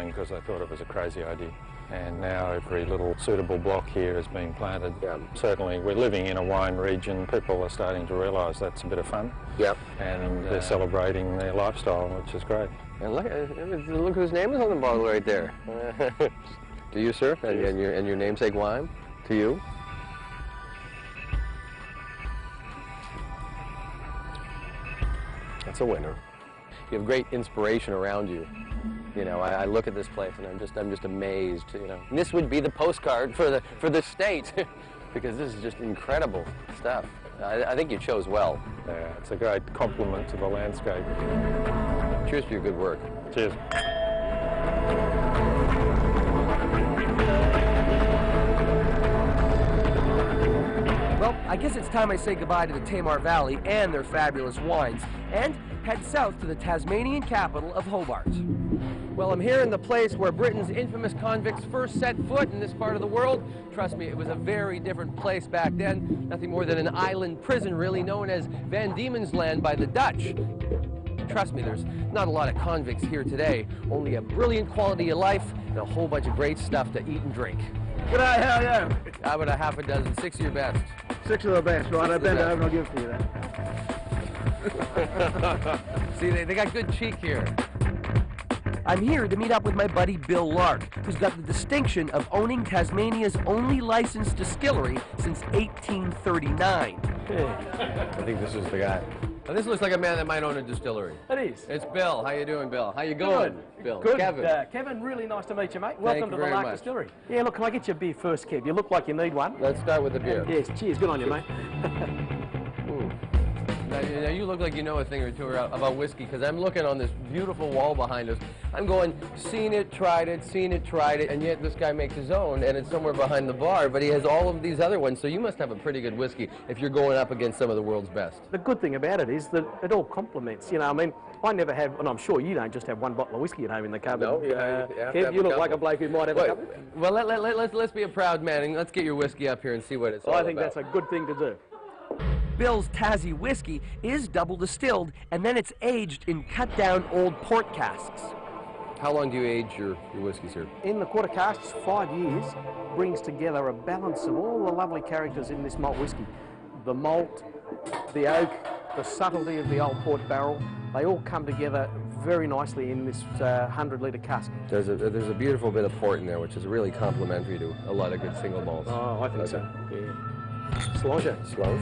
going because they thought it was a crazy idea. And now every little suitable block here has been planted. Yeah. Certainly we're living in a wine region. People are starting to realise that's a bit of fun. Yep. And they're celebrating their lifestyle, which is great. And look whose name is on the bottle right there. To you, sir, and your namesake wine. To you. That's a winner. You have great inspiration around you. You know, I look at this place and I'm just amazed. You know, and this would be the postcard for the state, because this is just incredible stuff. I think you chose well. Yeah, it's a great compliment to the landscape. Cheers for your good work. Cheers. Well, I guess it's time I say goodbye to the Tamar Valley and their fabulous wines, and head south to the Tasmanian capital of Hobart. Well, I'm here in the place where Britain's infamous convicts first set foot in this part of the world. Trust me, it was a very different place back then. Nothing more than an island prison, really, known as Van Diemen's Land by the Dutch. Trust me, there's not a lot of convicts here today. Only a brilliant quality of life and a whole bunch of great stuff to eat and drink. G'day, how are you? How about a half a dozen, 6 of your best? 6 of the best, right? I'll bend over and I'll give it to you then. See, they got good cheek here. I'm here to meet up with my buddy Bill Lark, who's got the distinction of owning Tasmania's only licensed distillery since 1839. I think this is the guy. Now, this looks like a man that might own a distillery. It is. It's Bill. How you doing, Bill? How you going, Bill? Good. Kevin. Kevin, really nice to meet you, mate. Welcome to the very Lark much. Distillery. Yeah, look, can I get you a beer first, Kev? You look like you need one. Let's start with the beer. Yes, cheers. Good on you, mate. Now, you look like you know a thing or two about whiskey, because I'm looking on this beautiful wall behind us. I'm going, seen it, tried it, and yet this guy makes his own, and it's somewhere behind the bar, but he has all of these other ones, so you must have a pretty good whiskey if you're going up against some of the world's best. The good thing about it is that it all complements, you know, I mean, I never have, and I'm sure you don't just have one bottle of whiskey at home in the cupboard. No, Kev, you look like a bloke who might have a couple. Well, let's be a proud man, and let's get your whiskey up here and see what it's all about. I think that's a good thing to do. Bill's Tassie whiskey is double distilled, and then it's aged in cut-down old port casks. How long do you age your whiskeys here? In the quarter casks, 5 years brings together a balance of all the lovely characters in this malt whiskey. The malt, the oak, the subtlety of the old port barrel, they all come together very nicely in this 100-litre cask. There's a beautiful bit of port in there, which is really complementary to a lot of good single malts. Oh, I think so. Yeah. Slonger. Slow.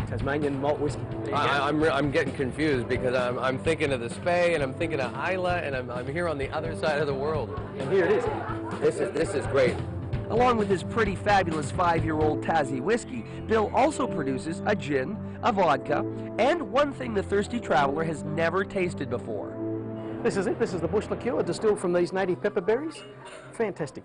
Tasmanian malt whiskey. I'm getting confused because I'm thinking of the Spey and I'm thinking of Isla, and I'm here on the other side of the world. And here it is. This is great. Along with his pretty fabulous 5-year-old Tassie whiskey, Bill also produces a gin, a vodka, and one thing the thirsty traveler has never tasted before. This is it. This is the bush liqueur distilled from these native pepper berries. Fantastic.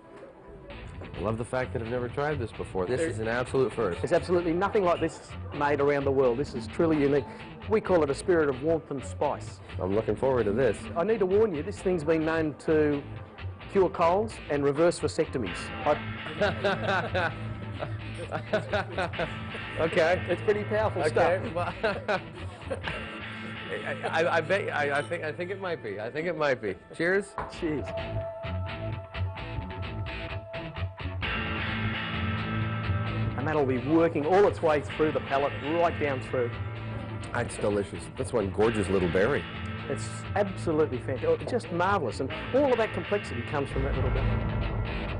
I love the fact that I've never tried this before. This is an absolute first. There's absolutely nothing like this made around the world. This is truly unique. We call it a spirit of warmth and spice. I'm looking forward to this. I need to warn you, this thing's been known to cure colds and reverse vasectomies. Okay. It's pretty powerful stuff. Well, I think it might be. I think it might be. Cheers. Cheers. And that'll be working all its way through the palate, right down through. That's delicious. That's one gorgeous little berry. It's absolutely fantastic. It's just marvellous, and all of that complexity comes from that little bit.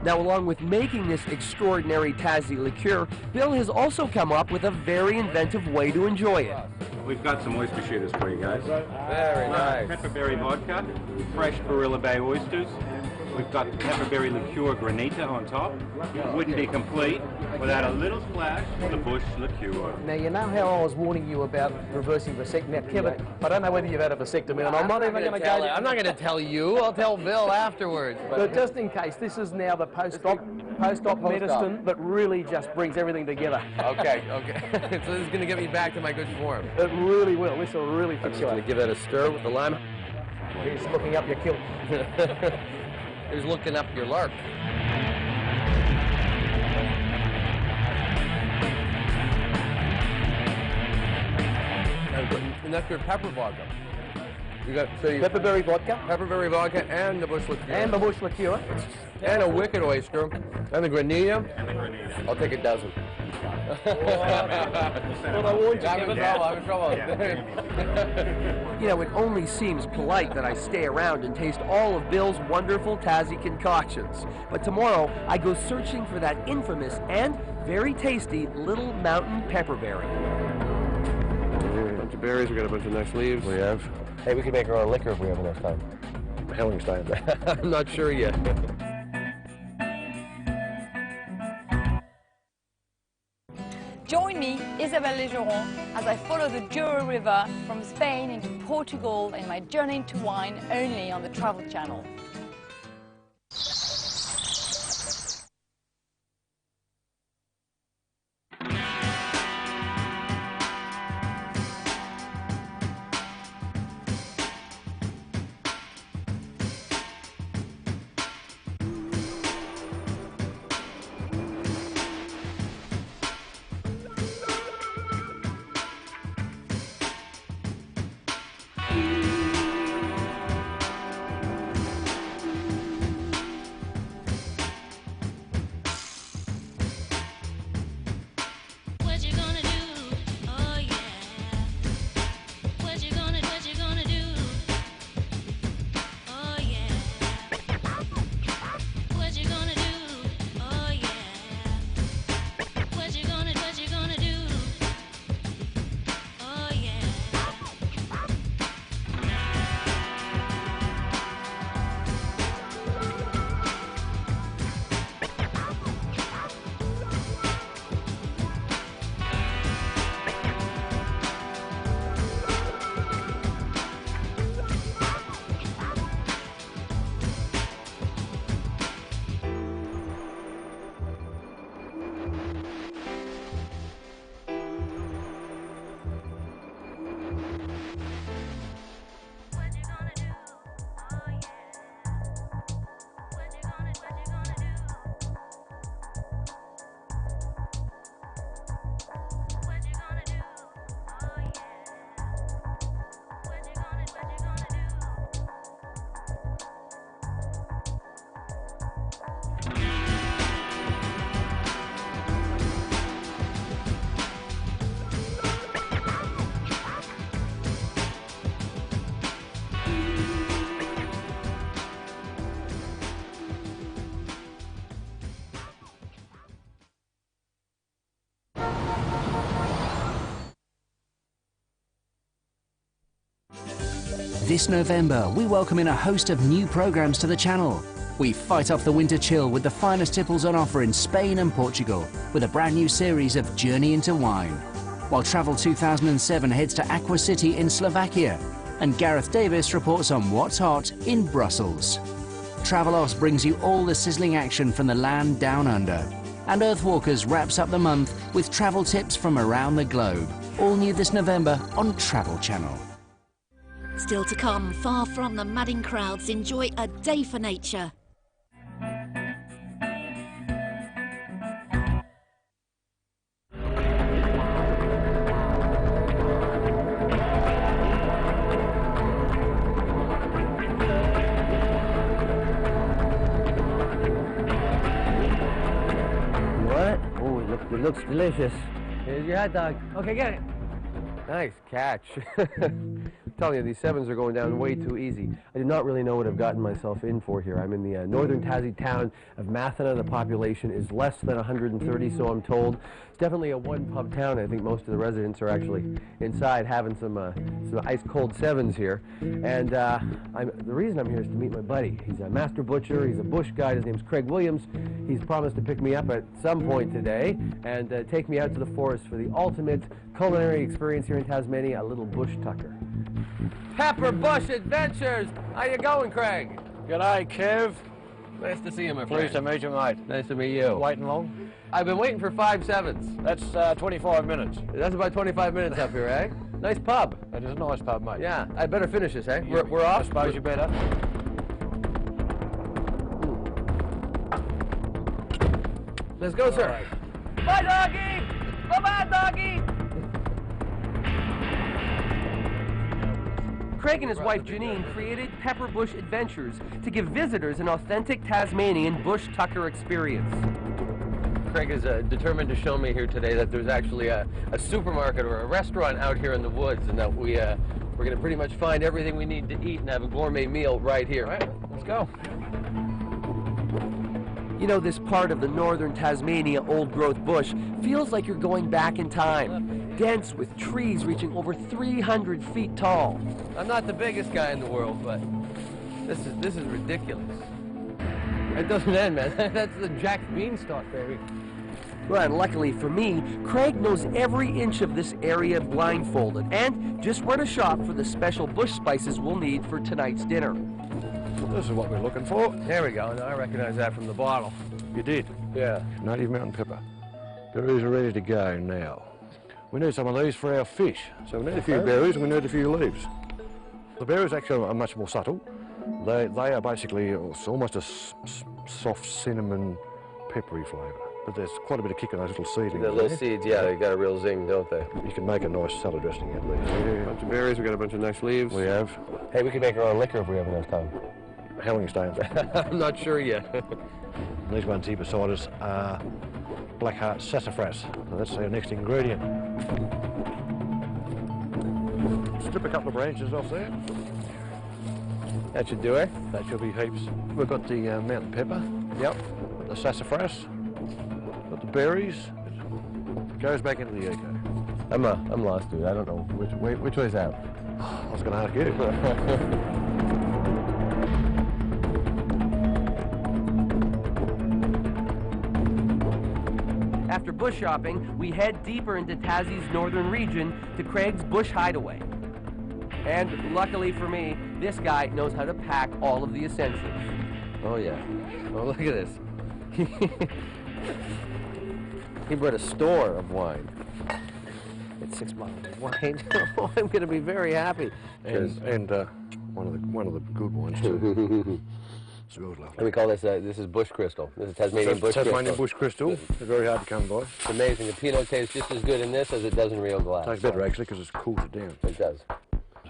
Now, along with making this extraordinary Tassie liqueur, Bill has also come up with a very inventive way to enjoy it. We've got some oyster shooters for you guys. Very nice. Pepperberry vodka, fresh Barilla Bay oysters. We've got pepperberry liqueur granita on top. It wouldn't be complete without a little splash of the bush liqueur. Now, you know how I was warning you about reversing vasectomy? Now, Kevin, I don't know whether you've had a vasectomy, and I'm not even going to go... I'm not going to tell you. I'll tell Bill afterwards. But just in case, this is now the post-op medicine that really just brings everything together. Okay. So this is going to get me back to my good form. It really will. This will really I'm fix just you going up. to give that a stir with the lime. He's looking up your kilt. He's looking up your lark. And that's your pepper vodka. You got Pepperberry vodka. pepperberry vodka and the bush liqueur. And the bush liqueur. And a wicked oyster. And the granita. I'll take a dozen. Well, I warned you. I'm in trouble. You know, it only seems polite that I stay around and taste all of Bill's wonderful Tassie concoctions. But tomorrow, I go searching for that infamous and very tasty Little Mountain Pepperberry. A bunch of berries, we got a bunch of nice leaves. We have. Hey, we can make our own liquor if we have enough time. Hellingstein. I'm not sure yet. Join me, Isabelle Legeron, as I follow the Douro River from Spain into Portugal in my journey into wine only on the Travel Channel. What you gonna do? Oh yeah. What you gonna do? Oh yeah. What you gonna do? Oh yeah. What you gonna do? Oh yeah. What you gonna do? Oh yeah. What you gonna do? What you gonna do? Oh yeah. What you gonna do? This November, we welcome in a host of new programs to the channel. We fight off the winter chill with the finest tipples on offer in Spain and Portugal, with a brand new series of Journey into Wine. While Travel 2007 heads to Aqua City in Slovakia, and Gareth Davis reports on what's hot in Brussels. Travelos brings you all the sizzling action from the land down under. And Earthwalkers wraps up the month with travel tips from around the globe. All new this November on Travel Channel. Still to come, far from the madding crowds, enjoy a day for nature. What? Oh, it looks delicious. Here's your hot dog. Okay, get it. Nice catch. I'm telling you, these sevens are going down way too easy. I do not really know what I've gotten myself in for here. I'm in the northern Tassie town of Mathena. The population is less than 130, so I'm told. It's definitely a one-pub town. I think most of the residents are actually inside having some ice-cold sevens here. And the reason I'm here is to meet my buddy. He's a master butcher. He's a bush guide. His name's Craig Williams. He's promised to pick me up at some point today and take me out to the forest for the ultimate culinary experience here in Tasmania, a little bush tucker. Pepper Bush Adventures! How you going, Craig? G'day, Kev. Nice to see you, my friend. Pleased to meet you, mate. Nice to meet you. Waiting long? I've been waiting for 5 sevens. That's 25 minutes. That's about 25 minutes up here, eh? Nice pub. That is a nice pub, mate. Yeah, I better finish this, eh? We're off? I suppose you better. Let's go, sir. Right. Bye, doggy! Bye-bye, doggy! Craig and his wife Janine created Pepper Bush Adventures to give visitors an authentic Tasmanian bush tucker experience. Craig is determined to show me here today that there's actually a supermarket or a restaurant out here in the woods, and that we're going to pretty much find everything we need to eat and have a gourmet meal right here. All right, let's go. You know, this part of the northern Tasmania old-growth bush feels like you're going back in time, dense with trees reaching over 300 feet tall. I'm not the biggest guy in the world, but this is ridiculous. It doesn't end, man. That's the Jack Beanstalk, baby. Well, and luckily for me, Craig knows every inch of this area blindfolded and just where to shop for the special bush spices we'll need for tonight's dinner. This is what we're looking for. There we go. Now I recognize that from the bottle. You did? Yeah. Native mountain pepper. Berries are ready to go now. We need some of these for our fish. So we need a few berries and we need a few leaves. The berries actually are much more subtle. They are basically almost a soft cinnamon peppery flavour. But there's quite a bit of kick in those little seedlings. The little seeds, yeah, they got a real zing, don't they? You can make a nice salad dressing at least. A bunch of berries, we got a bunch of nice leaves. We have. Hey, we can make our own liquor if we have enough time. How long stains? I'm not sure yet. These ones here beside us are Blackheart sassafras. So that's our next ingredient. Strip a couple of branches off there. That should do it. That should be heaps. We've got the mountain pepper. Yep. Got the sassafras. Got the berries. It goes back into the eco. I'm lost, dude. I don't know which way's out. I was going to ask you. After bush shopping, we head deeper into Tassie's northern region to Craig's bush hideaway. And luckily for me, this guy knows how to pack all of the essentials. Oh yeah. Oh, look at this. He brought a store of wine. It's 6 bottles of wine. Oh, I'm going to be very happy. And one of the good ones too. Smells lovely. And we call this is Bush Crystal. This is Tasmanian Bush Tasmanian Crystal. Bush Crystal. They're very hard to come by. It's amazing. The Pinot tastes just as good in this as it does in real glass. Tastes better actually because it cools it down. It does.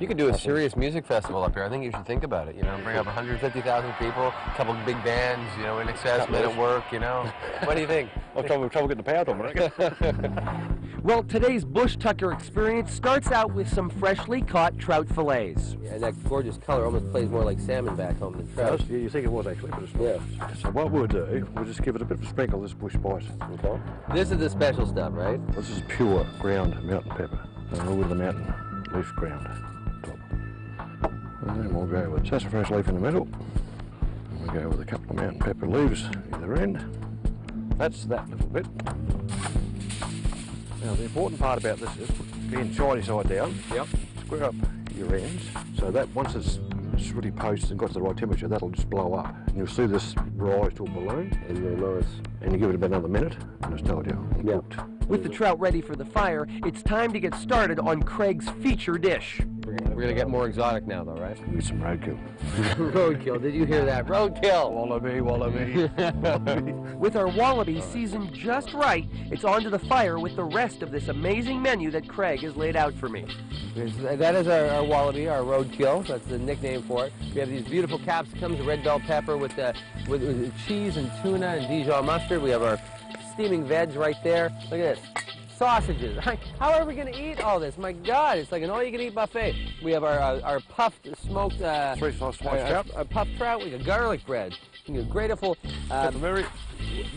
You could do a serious music festival up here. I think you should think about it. You know, bring up 150,000 people, a couple of big bands, you know, in excess, men at work, you know. What do you think? I'll trouble getting the power to them, I reckon. Well, today's bush tucker experience starts out with some freshly caught trout fillets. Yeah, and that gorgeous color almost plays more like salmon back home than trout. Yeah, you think it was actually, but it's not. Yeah. So what we'll do, we'll just give it a bit of a sprinkle of this bush spice. Okay. This is the special stuff, right? This is pure ground mountain pepper. And all with the mountain leaf ground top. And then we'll go with sassafras leaf in the middle. And we'll go with a couple of mountain pepper leaves either end. That's that little bit. Now the important part about this is being shiny side down. Yep. Square up your ends so that once it's really poached and got to the right temperature, that'll just blow up. And you'll see this rise to a balloon. And you'll notice. And you give it about another minute, and it's told you. Yeah. With the trout ready for the fire, it's time to get started on Craig's feature dish. We're gonna get more exotic now, though, right? With some roadkill. Roadkill. Did you hear that? Roadkill. Wallaby, wallaby. Wallaby. With our wallaby seasoned just right, it's on to the fire with the rest of this amazing menu that Craig has laid out for me. That is our wallaby, our roadkill. That's the nickname for it. We have these beautiful capsicums, red bell pepper with cheese and tuna and Dijon mustard. We have our steaming veg right there. Look at this. Sausages. How are we going to eat all this? My God, it's like an all-you-can-eat buffet. We have our puffed smoked Sweet-sauce trout. Our puffed trout. We got garlic bread. We got grateful. Pepperberry.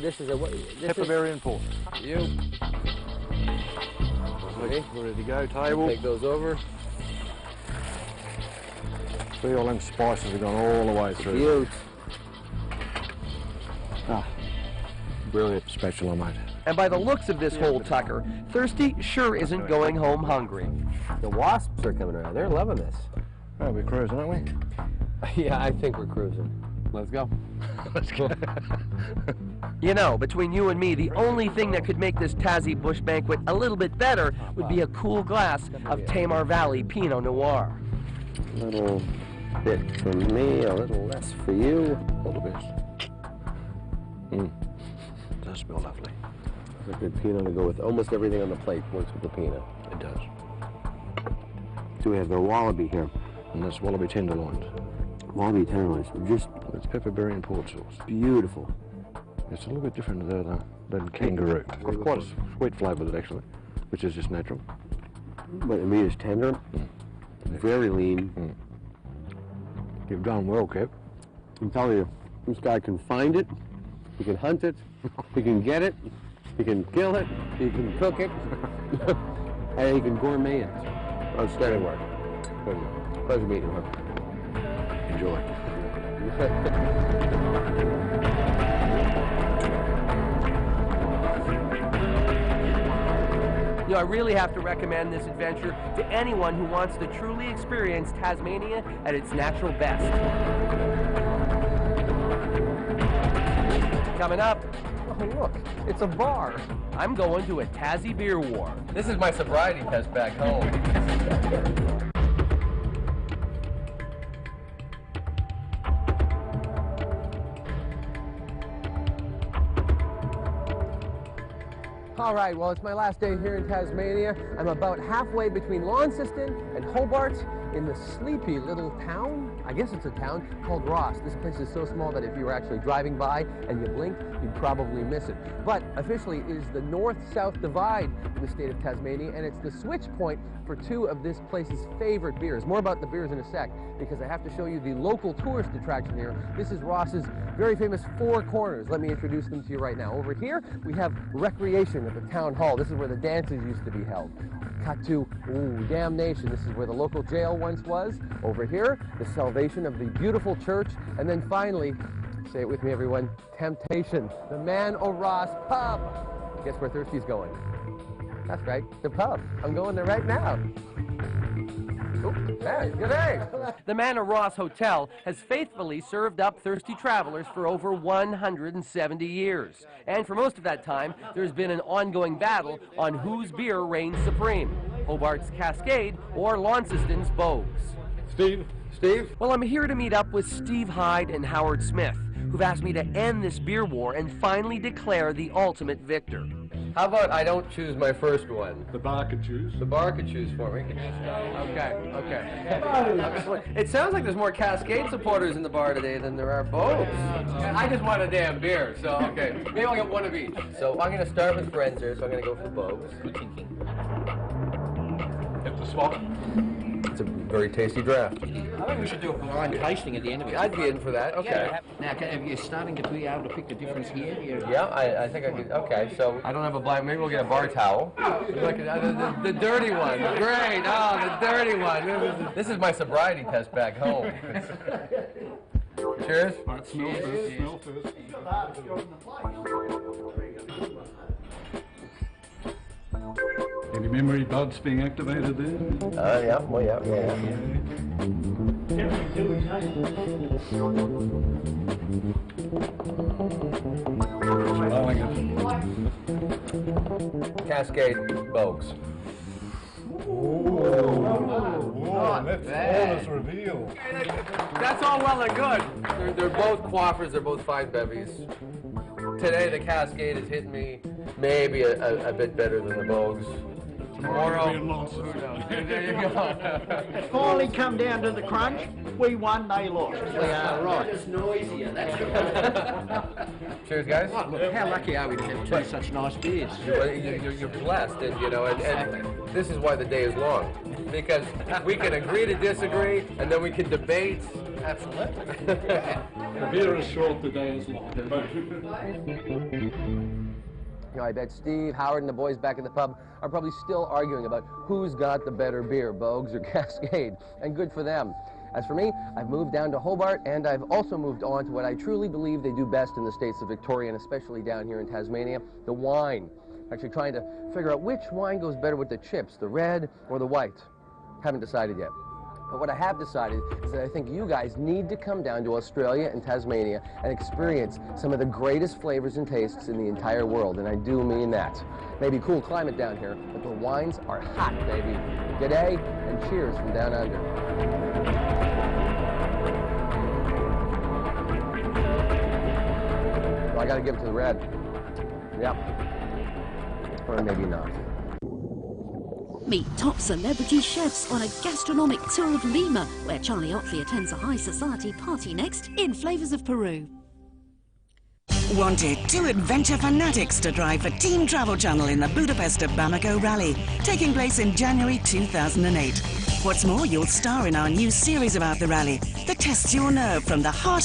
This is a Pepperberry and pork. You. Okay. We're ready to go. Table. Take those over. See, all them spices have gone all the way through. You. Ah, brilliant spatula, mate. And by the looks of this whole tucker, Thirsty sure isn't going home hungry. The wasps are coming around. They're loving this. Oh, we're cruising, aren't we? Yeah, I think we're cruising. Let's go. Let's go. You know, between you and me, the only thing that could make this Tassie bush banquet a little bit better would be a cool glass of Tamar Valley Pinot Noir. A little bit for me, a little less for you. All the best. Does smell lovely. It's a good Pinot to go with almost everything on the plate. Works with the Pinot. It does. So we have the wallaby here. and that's wallaby tenderloins. Wallaby tenderloins, just It's pepperberry and port sauce. beautiful. It's a little bit different than kangaroo. It's got quite a sweet flavour that actually, which is just natural. But the meat is tender, very lean. You've done well, Kev. I'm telling you, this guy can find it, he can hunt it, he can get it, he can kill it, he can cook it, and he can gourmet it. Outstanding work. Pleasure meeting you, huh? Enjoy. You know, I really have to recommend this adventure to anyone who wants to truly experience Tasmania at its natural best. Coming up, Oh, look, it's a bar. I'm going to a Tassie beer war. This is my sobriety test back home. All right, well, it's my last day here in Tasmania. I'm about halfway between Launceston and Hobart in the sleepy little town. I guess it's a town called Ross. This place is so small that if you were actually driving by and you blinked, you'd probably miss it. But officially, it is the north-south divide in the state of Tasmania, and it's the switch point for two of this place's favorite beers. More about the beers in a sec, because I have to show you the local tourist attraction here. This is Ross's very famous Four Corners. Let me introduce them to you right now. Over here, we have recreation at the town hall. This is where the dances used to be held. Cut to, ooh, Damnation. This is where the local jail once was. Over here, the salvation of the beautiful church. And then finally, say it with me, everyone, Temptation, the Man O' Ross pub. Guess where Thirsty's going? That's right, the pub. I'm going there right now. Oh, hey, good day. The Man O' Ross Hotel has faithfully served up thirsty travelers for over 170 years. And for most of that time, there's been an ongoing battle on whose beer reigns supreme, Hobart's Cascade or Launceston's Bogues. Steve? Well, I'm here to meet up with Steve Hyde and Howard Smith, who've asked me to end this beer war and finally declare the ultimate victor. How about I don't choose my first one? The bar could choose. The bar could choose for me. Okay. It sounds like there's more Cascade supporters in the bar today than there are Bogues. I just want a damn beer, so okay. Maybe I'll get one of each. So I'm going to start with friends here, so I'm going to go for the Bogues. Hit the spot. It's a very tasty draft. I think we should do a blind tasting at the end of it. I'd be in for that, okay. Now, are you starting to be able to pick the difference here? Yeah, I think I could, okay, so I don't have a blind, maybe we'll get a bar towel. Look at the dirty one, great, oh, the dirty one. This is my sobriety test back home. Cheers. All right, smell first, smell first. Any memory buds being activated there? Yeah, well, yeah. Cascade Bogues. That's revealed. That's all well and good. They're both quaffers, they're both fine bevies. Today the Cascade is hitting me maybe a bit better than the Bogues. Tomorrow, who knows? There you go. Finally come down to the crunch. We won, they lost. Right. It's noisier, that's Cheers, guys. Oh, look, how lucky are we to have two such nice beers? Well, you're blessed, and you know, and this is why the day is long, because we can agree to disagree, and then we can debate. Absolutely. The beer is short, the day is long. You know, I bet Steve, Howard, and the boys back in the pub are probably still arguing about who's got the better beer, Bogues or Cascade, and good for them. As for me, I've moved down to Hobart, and I've also moved on to what I truly believe they do best in the states of Victoria, and especially down here in Tasmania, the wine. Actually trying to figure out which wine goes better with the chips, the red or the white. Haven't decided yet. But what I have decided is that I think you guys need to come down to Australia and Tasmania and experience some of the greatest flavors and tastes in the entire world, and I do mean that. Maybe cool climate down here, but the wines are hot, baby. G'day, and cheers from down under. Well, I gotta give it to the red. Yep. Or maybe not. Meet top celebrity chefs on a gastronomic tour of Lima, where Charlie Otley attends a high society party next in Flavours of Peru. Wanted two adventure fanatics to drive for Team Travel Channel in the Budapest to Bamako Rally, taking place in January 2008. What's more, you'll star in our new series about the rally that tests your nerve from the heart